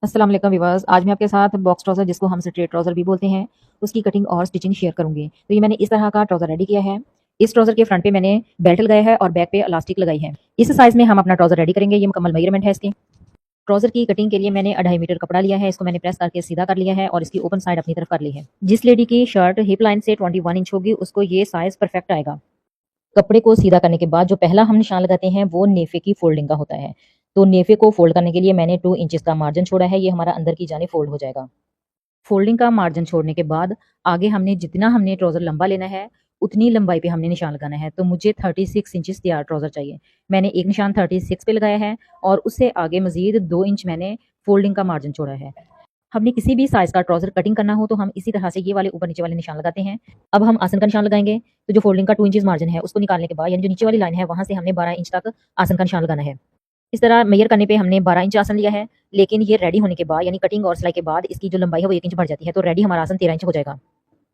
अस्सलाम वालेकुम व्यूअर्स। आज मैं आपके साथ बॉक्स ट्राउज़र जिसको हम स्ट्रेट ट्राउज़र भी बोलते हैं, उसकी कटिंग और स्टिचिंग शेयर करूंगी। तो ये मैंने इस तरह का ट्राउज़र रेडी किया है। इस ट्राउज़र के फ्रंट पे मैंने बेल्ट लगाया है और बैक पे इलास्टिक लगाई है। इस साइज में हम अपना ट्राउज़र रेडी करेंगे। ये मुकम्मल मेजरमेंट है इसकी। ट्राउज़र की कटिंग के लिए मैंने 2.5 मीटर कपड़ा लिया है। इसको मैंने प्रेस करके सीधा कर लिया है और इसकी ओपन साइड अपनी तरफ कर ली है। जिस लेडी की शर्ट हिप लाइन से 21 इंच होगी उसको ये साइज परफेक्ट आएगा। कपड़े को सीधा करने के बाद जो पहला हम निशान लगाते हैं वो नेफे की फोल्डिंग का होता है। तो नेफे को फोल्ड करने के लिए मैंने 2 इंचेस का मार्जिन छोड़ा है। ये हमारा अंदर की जाने फोल्ड हो जाएगा। फोल्डिंग का मार्जिन छोड़ने के बाद आगे हमने जितना हमने ट्राउजर लंबा लेना है उतनी लंबाई पे हमने निशान लगाना है। तो मुझे 36 इंचेस तैयार ट्राउजर चाहिए। मैंने एक निशान 36 पे लगाया है और उससे आगे मजीद 2 इंच मैंने फोल्डिंग का मार्जिन छोड़ा है। हमने किसी भी साइज का ट्राउजर कटिंग करना हो तो हम इसी तरह से ये वाले ऊपर नीचे वाले निशान लगाते हैं। अब हम आसन का निशान लगाएंगे। तो जो फोल्डिंग का 2 इंचेस मार्जिन है उसको निकालने के बाद यानी जो नीचे वाली लाइन है वहां से हमने 12 इंच तक आसन का निशान लगाना है। इस तरह मेजर करने पे हमने 12 इंच आसन लिया है। लेकिन ये रेडी होने के बाद यानी कटिंग और सिलाई के बाद इसकी जो लंबाई है वो 1 इंच बढ़ जाती है। तो रेडी हमारा आसन 13 इंच हो जाएगा।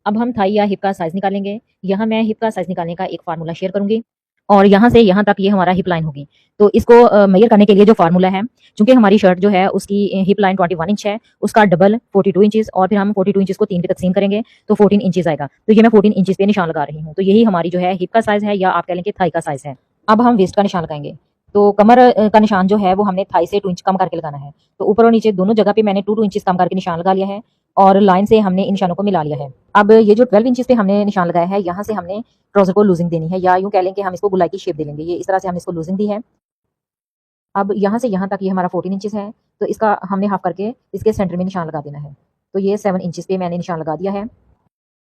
अब हम थाई या हिप का साइज निकालेंगे। यहाँ मैं हिप का साइज निकालने का एक फार्मूला शेयर करूंगी और यहाँ से यहाँ तक ये हमारा हिप लाइन होगी। तो इसको मेजर करने के लिए जो फार्मूला है, चूंकि हमारी शर्ट जो है उसकी हिप लाइन 21 इंच है, उसका डबल 42 इंचेस और फिर हम 42 इंचेस को 3 पे तकसीम करेंगे तो 14 इंचेस आएगा। तो ये मैं 14 इंचेस पे निशान लगा रही हूँ। तो यही हमारी जो है हिप का साइज है या आप कह लें कि थाई का साइज है। अब हम वेस्ट का निशान लगाएंगे। तो कमर का निशान जो है वो हमने थाई से 2 इंच कम करके लगाना है। तो ऊपर और नीचे दोनों जगह पे मैंने 2 इंचेस कम करके निशान लगा लिया है और लाइन से हमने इन निशानों को मिला लिया है। अब ये जो 12 इंचेस पे हमने निशान लगाया है यहाँ से हमने ट्राउजर को लूजिंग देनी है या यूं कह लें कि हम इसको गुलाई की शेप दे लेंगे। ये इस तरह से हमने इसको लूजिंग दी है। अब यहाँ से यहाँ तक ये हमारा 14 इंचेस है। तो इसका हमने हाफ करके इसके सेंटर में निशान लगा देना है। तो ये 7 इंचेस पे मैंने निशान लगा दिया है।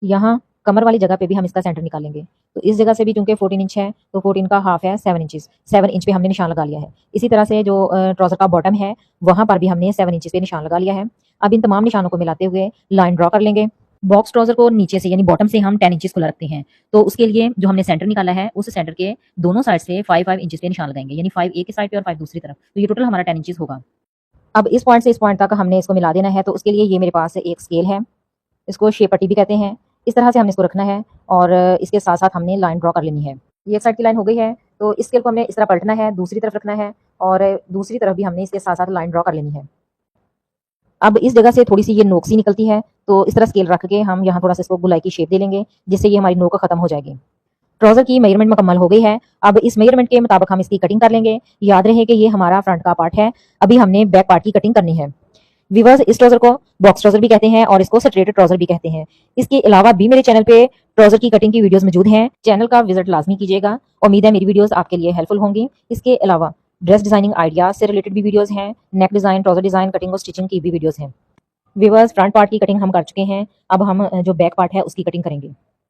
यहाँ कमर वाली जगह पे भी हम इसका सेंटर निकालेंगे। तो इस जगह से भी चूंकि 14 इंच है तो 14 का हाफ है 7 इंचेस। 7 इंच पे हमने निशान लगा लिया है। इसी तरह से जो ट्राउजर का बॉटम है वहां पर भी हमने 7 इंचेस पे निशान लगा लिया है। अब इन तमाम निशानों को मिलाते हुए लाइन ड्रॉ कर लेंगे। बॉक्स ट्राउजर को नीचे से यानी बॉटम से हम 10 इंचेस खुला रखते हैं। तो उसके लिए जो हमने सेंटर निकाला है उस सेंटर के दोनों साइड से 5 इंचेस पे निशान लगाएंगे, यानी 5 एक साइड पे और 5 दूसरी तरफ। तो ये टोटल हमारा 10 इंचेस होगा। अब इस पॉइंट से इस पॉइंट तक हमने इसको मिला देना है। तो उसके लिए ये मेरे पास एक स्केल है, इसको शेप पट्टी भी कहते हैं। इस तरह से हमने इसको रखना है और इसके साथ साथ हमने लाइन ड्रॉ कर लेनी है। ये एक साइड की लाइन हो गई है। तो इस स्केल को हमने इस तरह पलटना है, दूसरी तरफ रखना है और दूसरी तरफ भी हमने इसके साथ साथ लाइन ड्रॉ कर लेनी है। अब इस जगह से थोड़ी सी ये नोक सी निकलती है। तो इस तरह स्केल रख के हम यहाँ थोड़ा सा इसको गुलाई की शेप दे लेंगे जिससे ये हमारी नोक खत्म हो जाएगी। ट्राउजर की मेजरमेंट मुकम्मल हो गई है। अब इस मेजरमेंट के मुताबिक हम इसकी कटिंग कर लेंगे। याद रहे कि ये हमारा फ्रंट का पार्ट है। अभी हमने बैक पार्ट की कटिंग करनी है। वीवर्स, इस ट्राउजर को बॉक्स ट्राउजर भी कहते हैं और इसको स्ट्रेट ट्राउजर भी कहते हैं। इसके अलावा भी मेरे चैनल पे ट्राउजर की कटिंग की वीडियोस मौजूद हैं। चैनल का विजिट लाजमी कीजिएगा। उम्मीद है मेरी वीडियोस आपके लिए हेल्पफुल होंगी। इसके अलावा ड्रेस डिजाइनिंग आइडियाज से रिलेटेड भी वीडियोस हैं। नेक डिजाइन, ट्राउजर डिजाइन, कटिंग और स्टिचिंग की भी वीडियोस हैं। वीवर्स, फ्रंट पार्ट की कटिंग हम कर चुके हैं। अब हम जो बैक पार्ट है उसकी कटिंग करेंगे।